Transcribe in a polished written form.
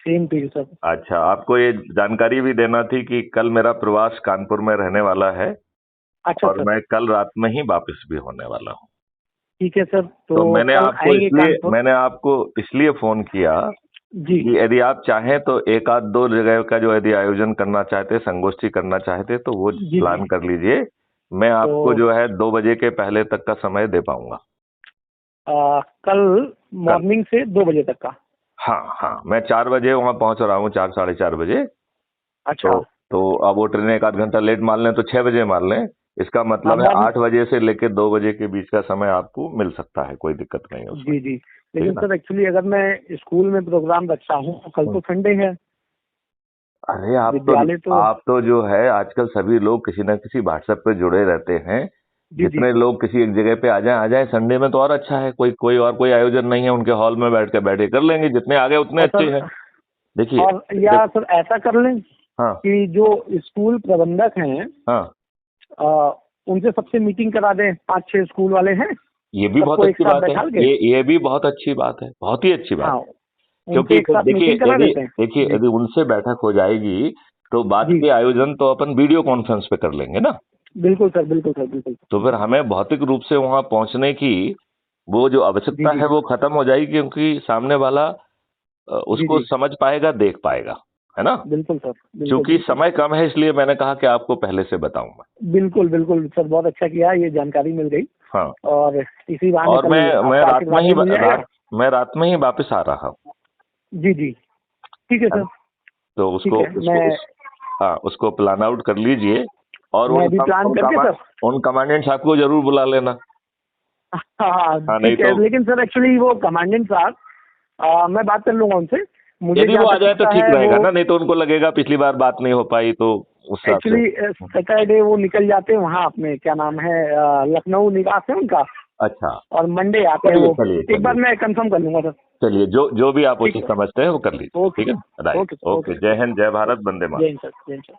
Same to you sir. अच्छा, आपको ये जानकारी भी देना थी कि कल मेरा प्रवास कानपुर में रहने वाला है। अच्छा और सर। मैं कल रात में ही वापस भी होने वाला हूँ। ठीक है सर, तो कल आएंगे कानपुर। मैंने आपको इसलिए फोन किया जी कि यदि आप चाहें तो एक आध दो जगह का जो यदि आयोजन करना चाहते, संगोष्ठी करना चाहते तो वो जी प्लान जी। कर लीजिए। मैं आपको तो जो है 2 बजे के पहले तक का समय दे पाऊंगा। कल मॉर्निंग से 2 बजे तक का। हाँ हाँ, मैं 4 बजे वहां पहुंच रहा हूँ, 4 साढ़े 4 बजे। अच्छा। तो अब वो ट्रेन एक आध घंटा लेट मान लें तो 6 बजे मान लें। इसका हाँ मतलब है मॉर्निंग। 8 बजे से लेकर 2 बजे के बीच का समय आपको मिल सकता है, कोई दिक्कत नहीं है उसमें। जी जी। ठीक है लेकिन ना? सर एक्चुअली अगर मैं स्कूल में प्रोग्राम रखता हूँ तो कल तो संडे है। अरे विद्यालय तो। आप तो जो है आजकल सभी लोग किसी न किसी व्हाट्सएप पे जुड़े रहते हैं। जी जी। जितने लोग किसी एक जगह पे आ जाए संडे में तो और अच्छा है। कोई आयोजन नहीं है, उनके हॉल में बैठे कर लेंगे, जितने आ गए उतने और अच्छे हैं। सर, देखिए और या सर ऐसा कर लें हाँ कि जो स्कूल प्रबंधक हैं हाँ, उनसे सबसे मीटिंग करा दें, 5-6 स्कूल वाले हैं, ये भी बहुत सबको एक अच्छी साथ बात है। बैठा के। ये भी बहुत अच्छी बात है, बहुत ही अच्छी बात हाँ, है। उनसे क्योंकि एक साथ देखिए मीटिंग करा यदि देते हैं। देखिए जी यदि उनसे बैठक हो जाएगी तो बात जी। के आयोजन तो अपन वीडियो कॉन्फ्रेंस पे कर लेंगे ना। बिल्कुल सर, बिल्कुल सर, बिल्कुल। तो फिर हमें भौतिक रूप से वहां पहुंचने की वो जो जी आवश्यकता जी। है वो खत्म हो जाएगी, क्योंकि सामने वाला जी उसको जी। समझ पाएगा, देख पाएगा, है ना। बिल्कुल सर, बिल्कुल क्योंकि बिल्कुल। समय कम है इसलिए मैंने कहा कि आपको पहले से बताऊंगा। बिल्कुल बिल्कुल सर, बहुत अच्छा किया, ये जानकारी मिल गई। हाँ, और इसी बहाने और कल मैं आपका आशीर्वाद भी मिल जाएगा। रात में ही वापस आ रहा हूँ। जी जी। ठीक है है सर। ना? तो ठीक है, हाँ, उसको प्लान आउट कर लीजिए। और मैं भी प्लान करके सर। उन कमांडेंट साहब को जरूर बुला लेना। हाँ हाँ हाँ, नहीं ठीक है, तो लेकिन सर एक्चुअली वो कमांडेंट साहब, मैं बात कर लूंगा उनसे। मुझे यदि वो जहाँ आ तक जाए तो पता ठीक है वो रहेगा ना, नहीं तो उनको लगेगा पिछली बार बात नहीं हो पाई, तो उस हिसाब से। एक्चुअली सैटरडे वो निकल जाते हैं वहाँ, अपने क्या नाम है, लखनऊ निवास है उनका। अच्छा, और मंडे आते हैं चलिए वो। चलिए एक बार चलिए मैं कंफर्म कर लूंगा सर। चलिए, जो भी आप ठीक उचित है। समझते हैं वो कर लीजिए। ओके ठीक है, sir. Right. Okay sir. Okay okay, जय हिंद, जय भारत, वंदे सर। मातरम। जय हिंद सर, जय हिंद सर।